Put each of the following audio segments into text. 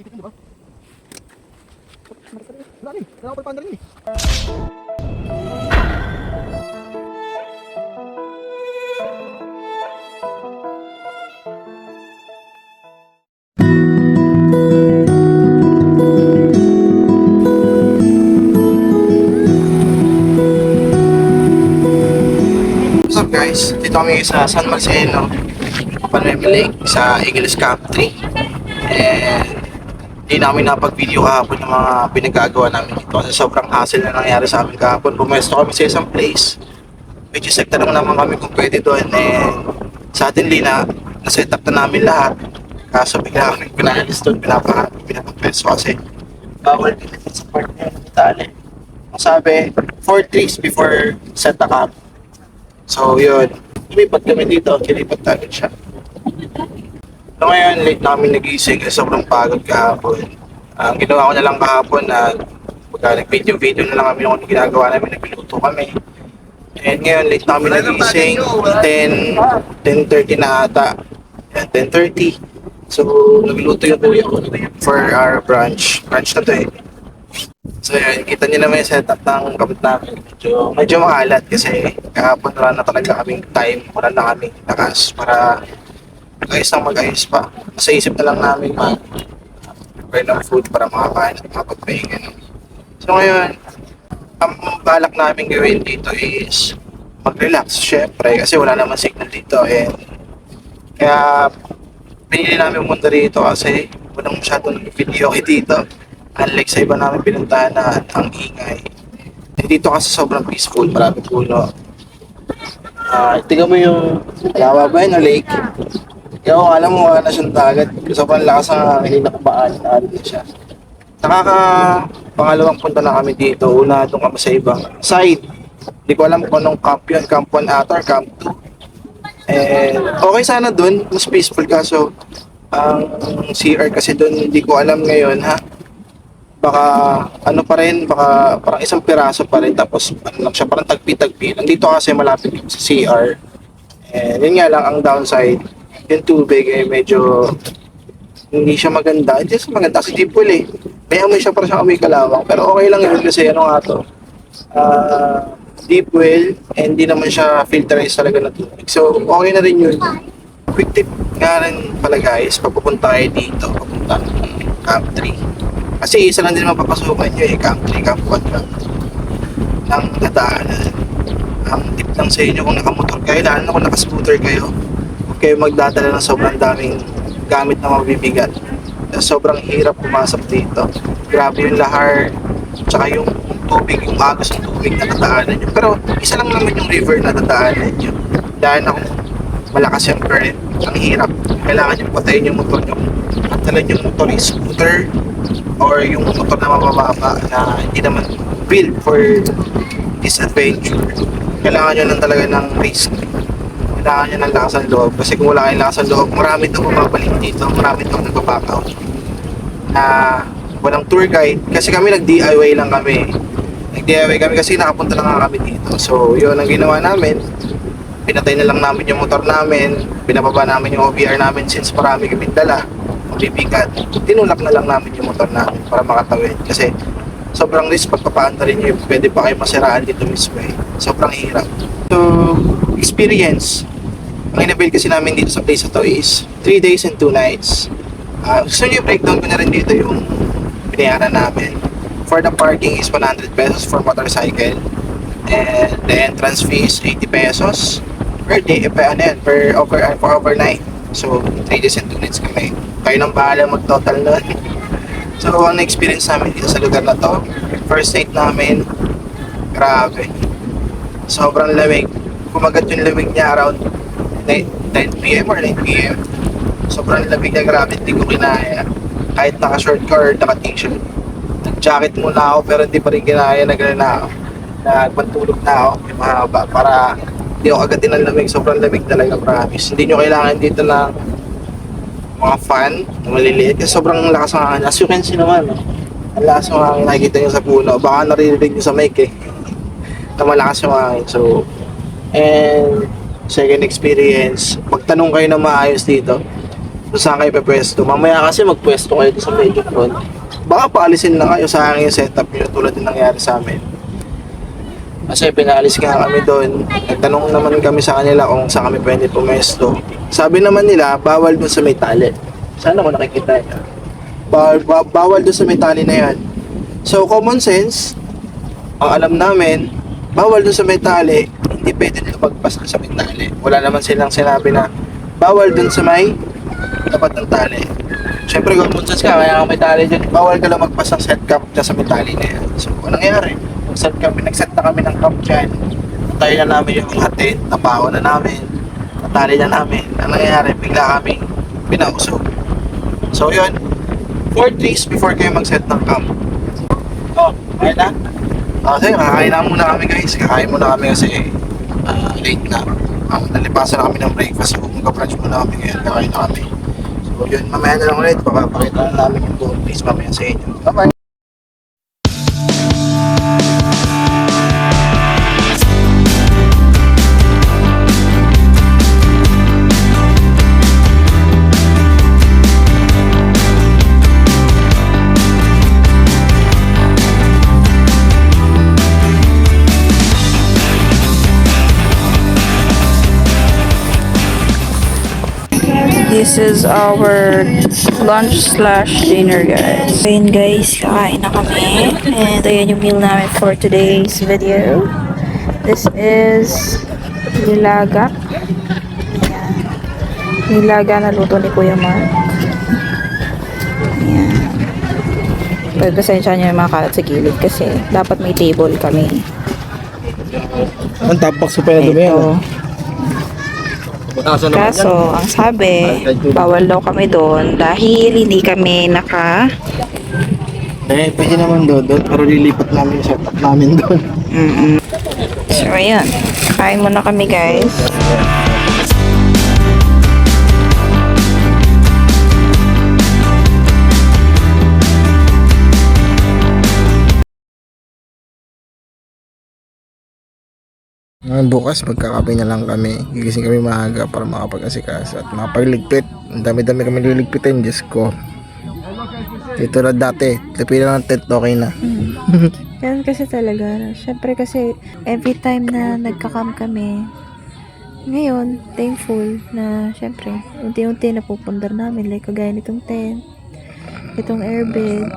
ipit mo, di ba? Wala rin. Wala ako pala rin eh. What's up guys? Dito kami sa San Marcelino, Panueme Lake sa Eagles Country. And hindi namin napag-video kahapon ng mga pinagagawa namin dito kasi sobrang hassle na nangyari sa amin kahapon. Pumesto kami sa isang place, which is nagtanong naman kami kung pwede doon, and suddenly na-set up na namin lahat. Kaso bigla kami pinalis doon, pinapagpesto kasi bawal din sa part na yung Italy. Ang sabi, 4 trees before set the camp. So yun, lumipat kami dito, kilipat namin siya. So ngayon, late namin nagising kasi sobrang pagod kahapon. Ang ginawa ko na lang kahapon na nag-video na lang kami kung ginagawa namin, nagpiluto kami. And ngayon, late namin nagising, 10:30 na ata. Yan, 10:30. So, nagluto yung kuya ko for our brunch. Brunch na to eh. So yan, kita nyo naman yung setup ng kabit namin. Medyo makalat kasi kahapon wala na talaga kaming time, wala na kaming lakas para mag-ayos pa. Sa isip na lang namin prepare ng food para makakain at makapagpahinga. So ngayon, ang balak namin gawin dito is mag-relax syempre kasi wala naman signal dito. Kaya pinili namin pumunta dito kasi walang masyadong video dito. Unlike sa iba namin pinuntahan na ang ingay. Dito kasi sobrang peaceful, maraming puno. Tingnan mo yung lawa ba yun o lake? Yung alam mo, wala na siyang dagat. Sobrang lakas ang hinakbaan. Ano siya. Pangalawang punta na kami dito. Una doon kami sa ibang side. Hindi ko alam kung anong camp yun. Camp 1 ata or camp 2. Okay sana doon. Mas peaceful kaso ang CR kasi doon hindi ko alam ngayon ha. Baka ano pa rin, baka parang isang piraso pa rin tapos ano lang siya, parang tagpi-tagpi. Nandito kasi malapit sa CR. Yun nga lang ang downside, yung tubig medyo hindi siya maganda. Hindi siya maganda kasi deep well eh. May amoy siya, parang siyang amoy kalawang. Pero okay lang yun kasi ano nga to, deep well, and hindi naman siya filterized talaga na tubig. So okay na rin yun. Quick tip nga rin pala guys, papupunta kayo dito, papunta ng Camp 3. Kasi isa lang din mapapasukan nyo eh, Camp 3, Camp 1 lang ng dadaanan. Ang tip lang sa inyo kung nakamotor kayo, lalo na kung nakascooter kayo, huwag kayo magdadala ng sobrang daming gamit na mabibigat. Sobrang hirap pumasok dito. Grabe yung lahar, tsaka yung tubig, yung agos ng tubig na dadaanan nyo. Pero isa lang naman yung river na dadaanan nyo. Dahil na kung malakas yung current, ang hirap. Kailangan nyo patayin yung motor nyo. At talan yung motor is scooter or yung motor na mabababa na hindi naman built for this adventure. Kailangan nyo lang talaga ng risk. Kailangan nyo ng lakas ng loob. Kasi kung wala kayong lakas ng loob, marami itong bumabalik dito. Marami itong nagpa-back out na walang tour guide. Kasi kami nag-DIY lang kami. Nag-DIY kami kasi nakapunta lang kami dito. So yun ang ginawa namin. Pinatay na lang namin yung motor namin. Binababa namin yung OBR namin since marami kami dala. Bibigat. Tinulak na lang namin yung motor namin para makatawid. Kasi sobrang risk pagpapaanda rin nyo. Pwede pa kayo masiraan dito mismo eh. Sobrang hirap. So, experience. Ang inabuild kasi namin dito sa place na to is 3 days and 2 nights. Gusto nyo i-breakdown ko na rin dito yung binayaran namin. For the parking is 100 pesos for motorcycle. And the entrance fee is 80 pesos per day, for overnight. So, 3 days and 2 nights kami. Kayo nang bahala mag-total nun. So, ang na-experience namin dito sa lugar na to, first night namin, grabe. Sobrang lamig. Kumagat yung lamig niya around 10 p.m. or 9 p.m. Sobrang lamig na grabe, hindi ko kinaya. Kahit naka-short ka or naka-t-shirt. Nag-jacket muna ako pero hindi pa rin kinaya, nagpantulog na ako, may mahaba, para hindi ako agatin ng lamig. Sobrang lamig talaga, promise. Hindi nyo kailangan dito ng mga fan na maliliit kasi sobrang lakas ng hangin. As you can see naman, ang lakas ng hangin, nakikita nyo sa puno. Baka naririnig nyo sa mic eh na malakas yung hangin. So, and second experience, magtanong kayo na maayos dito. kung saan kayo pwesto. Mamaya kasi magpwesto kayo sa medyo front. Baka paalisin na kayo sa hangin setup nyo tulad din nangyari sa amin. Kasi pinaalis nga kami doon. Nagtanong naman kami sa kanila kung saan kami pwede pumesto. Sabi naman nila, bawal doon sa may tali. Sana ko nakikita yun. Bawal doon sa may tali na yan. So, common sense, ang alam namin, bawal doon sa may tali, hindi pwede lumagpas sa may tali. Wala naman silang sinabi na bawal doon sa may tapat ng tali. Siyempre, common sense ka, kaya may tali dyan, bawal ka lumagpas ng set camp dyan sa may tali na yan. So, anong nangyari? Nag-set na kami ng camp dyan. Tayo na namin yung hatid, napaho na namin, natali na namin. Ang nangyayari, bigla kami pinausog. So yun, 4 days before kayo mag-set ng camp. Oh, kaya na? Sige, kakain na muna kami guys. Kakain muna kami kasi late na. Nalipasan na kami ng breakfast. So mag-brunch muna kami ngayon. Kakain na kami. So yun, mamaya na lang ulit. Pakita na namin yung buong place mamaya sa inyo. Bye-bye! This is our lunch/dinner, guys. Ayun guys, kakain na kami. And ayan yung meal namin for today's video. This is nilaga. Ayan. Nilaga na luto ni Kuya Mark. Ayan. Pagpasensya nyo yung mga kalat sa gilid kasi dapat may table kami. Ang tapak sa pwede mo yan. Kaso, ang sabi, bawal daw kami doon dahil hindi kami Pwede naman doon, pero lilipat namin yung setup namin doon. So, ayan. Kain muna kami, guys. Bukas magkakape na lang kami. Gigising kami maaga para makapag-asikaso at makapagligpit. Ang dami-dami kami liligpitin, Diyos ko. Ito na dati, tapin lang ng tent, okay na. Yan kasi talaga. Syempre kasi every time na nagka-camp kami, ngayon, thankful na syempre, unti-unti napupundar namin. Like kagaya nitong tent, itong airbed.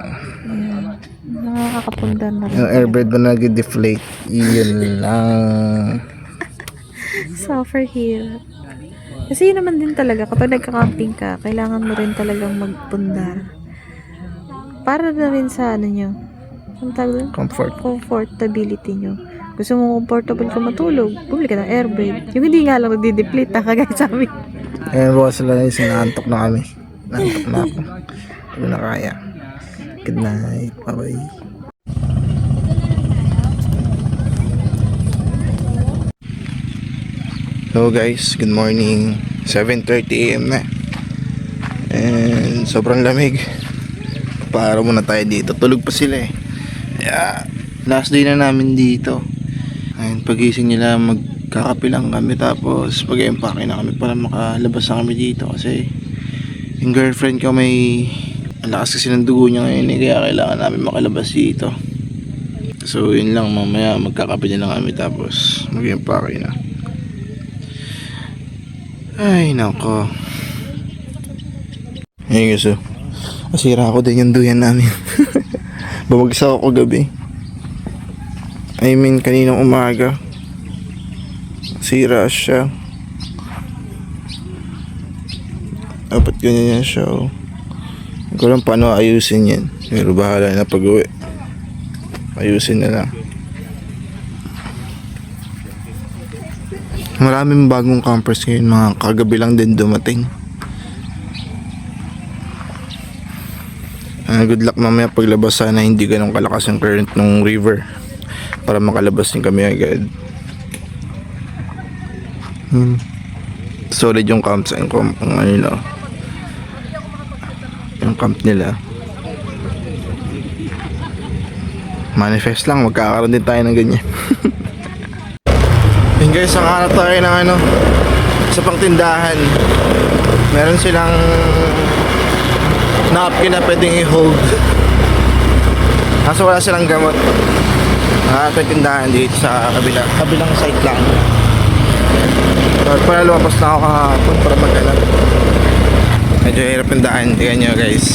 Ayan. Nakakapundar na rin. Yung airbed ba nag-deflate? Iyon lang. Suffer here. Kasi yun naman din talaga, kapag nagka-camping ka, kailangan mo rin talagang magpundar. Para na rin sa ano nyo, ang tawag doon? Comfortability nyo. Gusto mo comfortable ka matulog, bumili ka ng airbed. Yung hindi nga lang magdi-deplete, kagaya sa amin. Ayun, bukas sila na sinaantok na kami. Naantok na ako. Hindi na kaya. Good night. Bye-bye. Hello guys, good morning. 7:30 AM na. And sobrang lamig. Para muna tayo dito. Tulog pa sila eh. Yeah. Last day na namin dito. Ayun, pagising nila magkakape lang kami. Tapos pag-empake na kami para makalabas na kami dito. Kasi yung girlfriend ko may lakas kasi ng dugo niya ngayon eh, kaya kailangan namin makalabas dito. So yun lang, mamaya magkakape na lang kami tapos mag-empake na. Ay nako. Ayun guys, masira ako din yung duyan namin. Bumagsak ako gabi. I mean kaninang umaga. Sira siya. Dapat ganyan yan siya. Hindi ko lang paano ayusin yan. Pero bahala na pag-uwi. Ayusin na lang. Maraming bagong campers ngayon. Mga kagabi lang din dumating. Good luck mamaya paglabas, sana hindi ganun kalakas yung current ng river. Para makalabas din kami agad. Solid yung campsite ko. Yung camp nila. Manifest lang, magkakaroon din tayo ng ganyan. Yun guys, saka na tayo ng sa pang tindahan. Meron silang napkin na pwedeng i-hold. Kaso wala silang gamot. Ito yung tindahan dito sa kabilang site lang. So, para lumabas na ako kahapon para mag-alam. Medyo hirap yung daan. Tingnan nyo guys.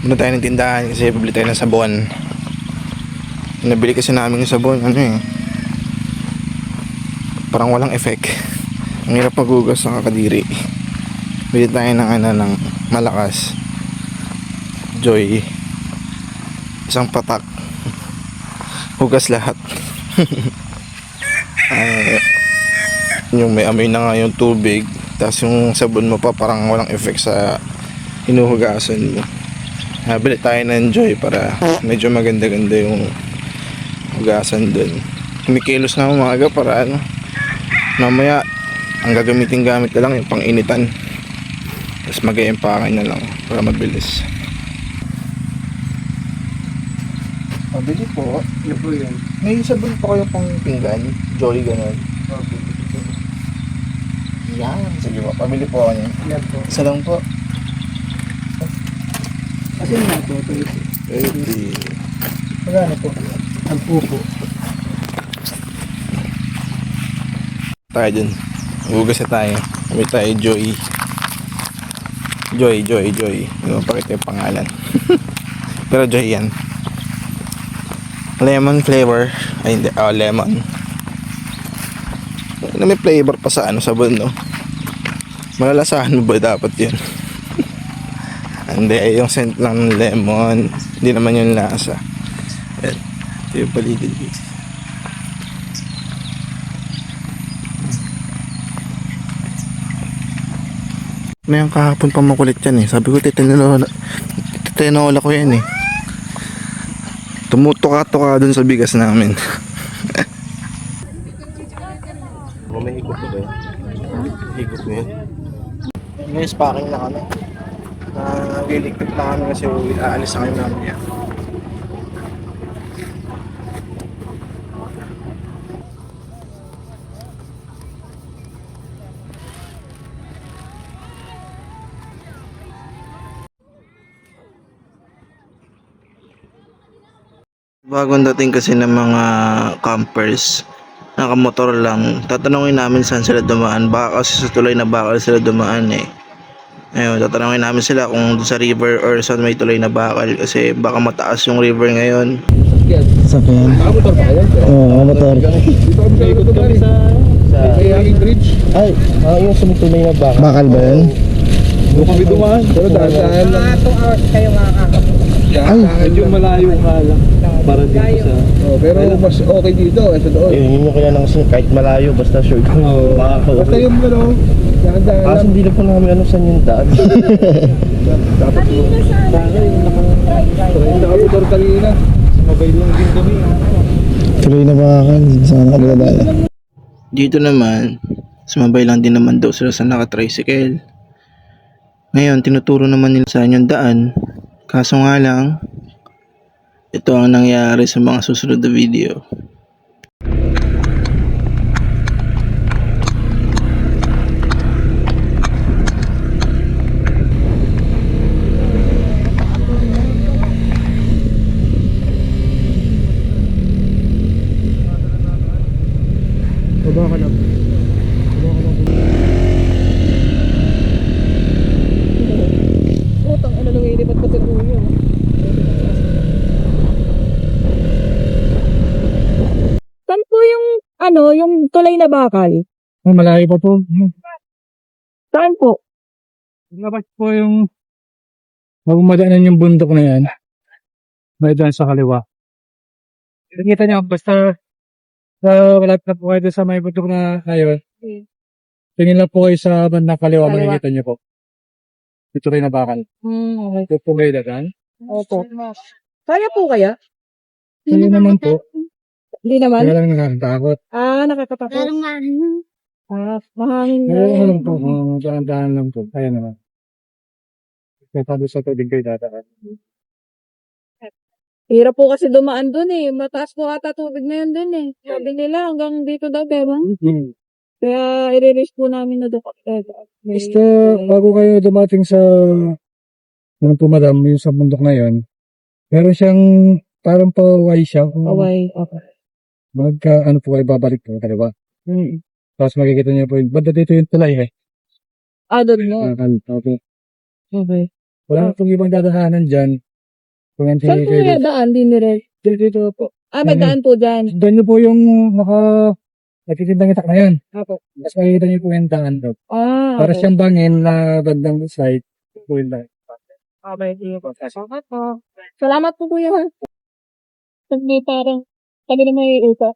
Punta tayo ng tindahan kasi bibili tayo ng sabon. Nabili kasi namin yung sabon, parang walang effect. Ang hirap magugas ng kakadiri. Bili tayo ng malakas. Joy. Isang patak. Hugas lahat. Yung may amoy na nga yung tubig. Tapos yung sabon mo pa parang walang effect sa hinuhugasan mo. Bili tayo ng Joy para medyo maganda-ganda yung hugasan dun. Kumikilos na umaga para mamaya ang gagamitin gamit na lang yung pang-initan. Tapos mag-e-empakan na lang para mabilis. Pabili po. Yan po yan. May sabon po kayo pang pinggan? Joy ganun. Yan. Sige po, pabili po ako niya. Yan po. Isa lang po. Kasi nga po, 80. magkano po? Ang pupo. Tayo dun. Hugas na tayo. May tayo Joy. Joy. Hindi mo pakita yung pangalan. Pero Joy yan. Lemon flavor. Ay hindi. Lemon. May flavor pa sa sabon, no? Malalasahan mo ba dapat yun? Hindi, yung scent lang ng lemon. Hindi naman yung lasa. Ito yung paligid. May ang kahapon pa makulit yan eh. Sabi ko titinola ko yan eh. Tumutuka-tuka dun sa bigas namin. May higop na ba yun? Higop na yun. Guys, packing na kami. Liligpit na kami kasi aalis na kami mamaya. Bagong dating kasi ng mga campers, nakamotor lang, tatanungin namin saan sila dumaan. Baka kasi sa tulay na bakal sila dumaan eh. Ayun, tatanungin namin sila kung sa river or sa may tulay na bakal kasi baka mataas yung river ngayon. Sakyan. Motor pa kayo? Oo, motor. Ikot kami sa bridge. Ay, yung sa may tulay na bakal. Bakal ba yun? Doon kami dumaan. Pero dahil Mga 2 hours kayo makakapag. ay, Medyo malayo nga lang. Para dito sa... pero mas okay dito sa doon. Yun yung kaya nang kahit malayo basta sure ka. Basta yung dahan-dahan Kaso lang. hindi na po namin saan yung daan. Dapat nakamotor kanina. Mabay lang din kami. Tuloy na bakal. Saan nakadala? Dito naman, sumabay lang din naman daw sila sa naka-tricycle. Ngayon, tinuturo naman nila sa yung daan. Kaso nga lang, ito ang nangyari sa mga susunod na video. Baba ka lang. Utang ano nung ilipat pa sa ulo. Saan po yung yung tulay na bakal? Malayo pa po. Saan po? Labas po yung magumadaanan yung bundok na yan. May daan sa kaliwa. Nakita niyo, basta malapit na po kayo doon sa may bundok na ngayon. Tingin lang po kayo sa bandang kaliwa, makikita niyo po. Ito rin na bakal. Okay. Ito po kayo dagan. Opo. Kaya po kaya? Kayo naman po. Hindi naman? Kaya lang nakakatakot. Nakakatakot. Mahangin na. Kaya lang po. Kung dahan-dahan lang po. Kaya naman. Kaya sabi sa tubig kayo dadaan. Hirap po kasi dumaan dun eh. Mataas po ata tubig na yun dun eh. Sabi nila hanggang dito daw, diba? Kaya i-release po namin na doon. Basta bago kayo dumating sa ano po madam, yung sa bundok na yun, meron siyang parang paway siya. Okay, okay. Magka ano po kayo babalik po, kaliwa. Tapos makikita niyo po yung, banda dito yung tulay eh. Doon mo. Okay. Okay. Wala pong ibang dadahanan dyan. Kung hindi Saan po kayo yung daan din nire? dito po. May daan po dyan. Doon niyo po yung nagtitindang itak na yun. Tapos makikita niyo po yung daan doon. Para Okay. siyang bangin na bandang side. Po yung daan. Okay, sige po. Salamat po. Salamat po, kuya. Sabi parang, sabi na may ito.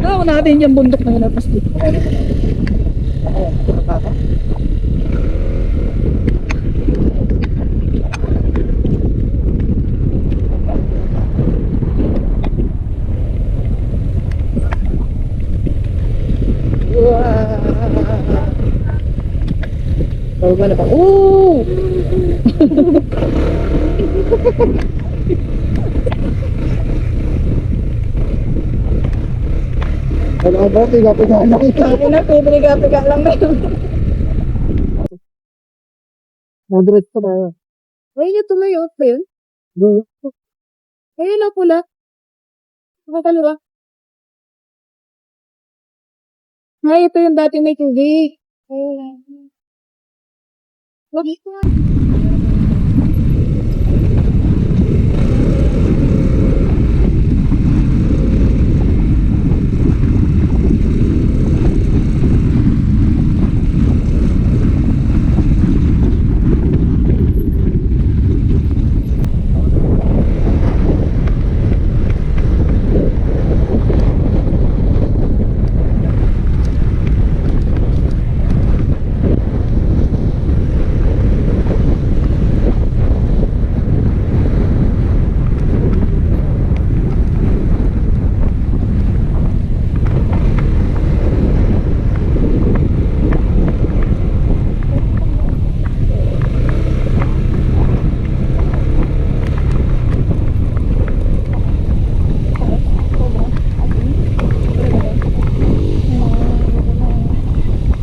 Ako natin yung bundok na napas dito. Oh, gana pa. Oh! Wala ba? Piga-piga na kita. Sabi na, pipiga-piga lang na yun. Madrid pa tayo. Ayun yung tumayo. Ba yun? Ayun na pula. Nakakaliwa. Ito yung dati may tubig. Ayun na. Wag ito.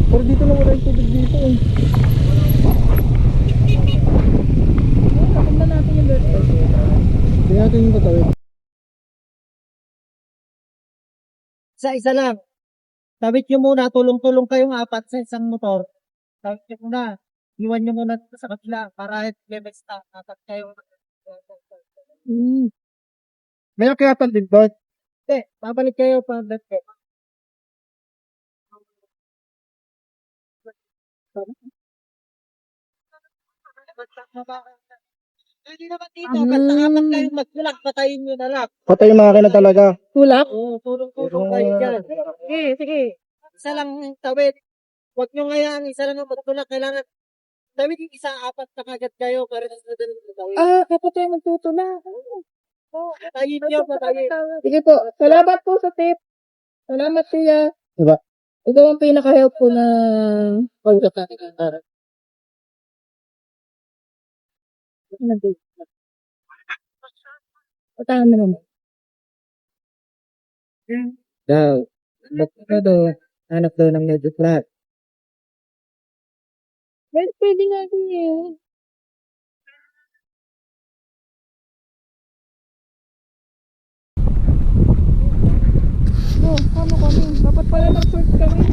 Pero dito lang wala yung tubig dito eh. Pakunda natin yung birthday. Tingnan natin yung tatawid. Isa-isa lang. Tawid nyo muna, tulong-tulong kayong apat sa isang motor. Tawid nyo muna. Iwan nyo muna sa kabila para level stop. Apat kayong... May akyatan din ba? Hindi, babalik kayo pa left kayo. Pwede naman dito, basta apat kayong magtulak, patayin nyo na lang. Patay yung makina talaga. Tulak? Oo, tulong-tulong kayo dyan. Sige, sige. Isa lang tawid. Huwag nyo ngayaan, isa lang ang magtulak. Kailangan tawid yung isa, apat na kagad kayo para sa dalang tawid. Kapag tayo magtutulak. Patayin nyo, patayin. Sige po. Salamat po sa tip. Salamat siya. Diba? Ikaw ang pinaka-helpful na pagkakakitan. Patahan na naman. Daw. Hanap daw ng medyo flat. Pwede nga din eh. Ano kami? Dapat pala nag-short kami.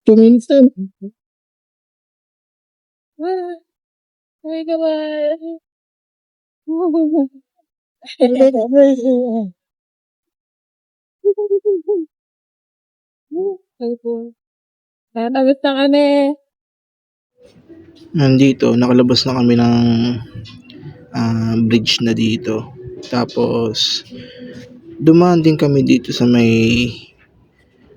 Kuminsan. Ay, naman. Ay po. Natagos na kami. Nandito, nakalabas na kami ng bridge na dito. Tapos, dumaan din kami dito sa may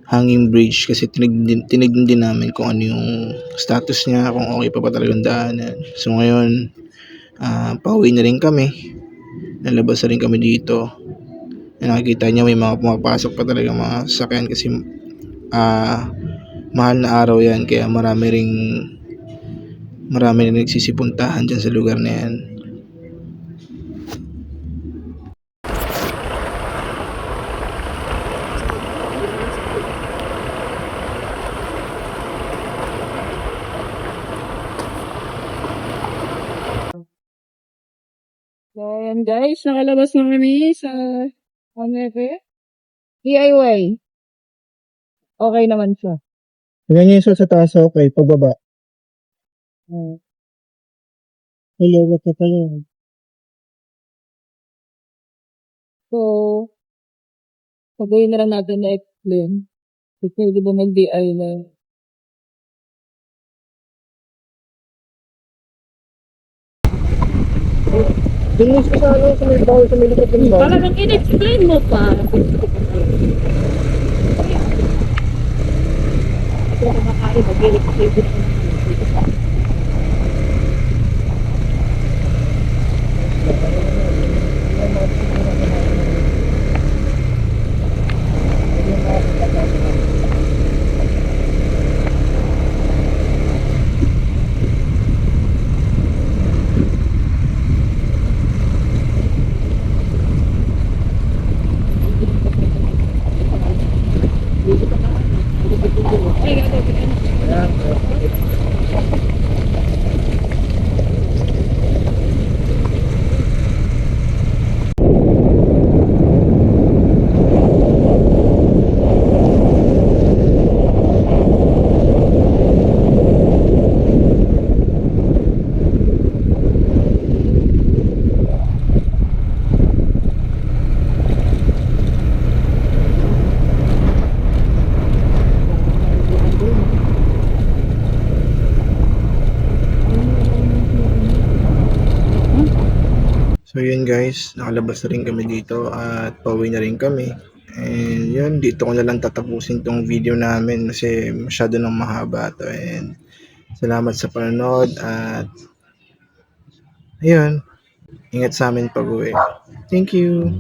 hanging bridge kasi tinignan din namin kung ano yung status niya, kung okay pa ba talagang daanan. So ngayon, pauwi na rin kami. Nalabas na rin kami dito. Nakikita niya may mga pumapasok pa talaga mga sasakyan kasi mahal na araw yan kaya marami ring nagsisipuntahan dyan sa lugar na yan. Ayan guys, nakalabas na kami sa DIY. Okay naman siya. Ganyan yung sa taas, okay. Pagbaba. Hello, what ka pala? So, sabihin na lang natin na explain. Kasi di ba mag-DI na. Doon sa sa may bawal sa may likod ng bawal. Talagang in-explain mo pa. So yun guys, nakalabas na rin kami dito at pauwi na rin kami. And yun, dito ko na lang tatapusin tong video namin kasi masyado nang mahaba to. And salamat sa panonood at ayun, ingat sa amin pag-uwi. Thank you!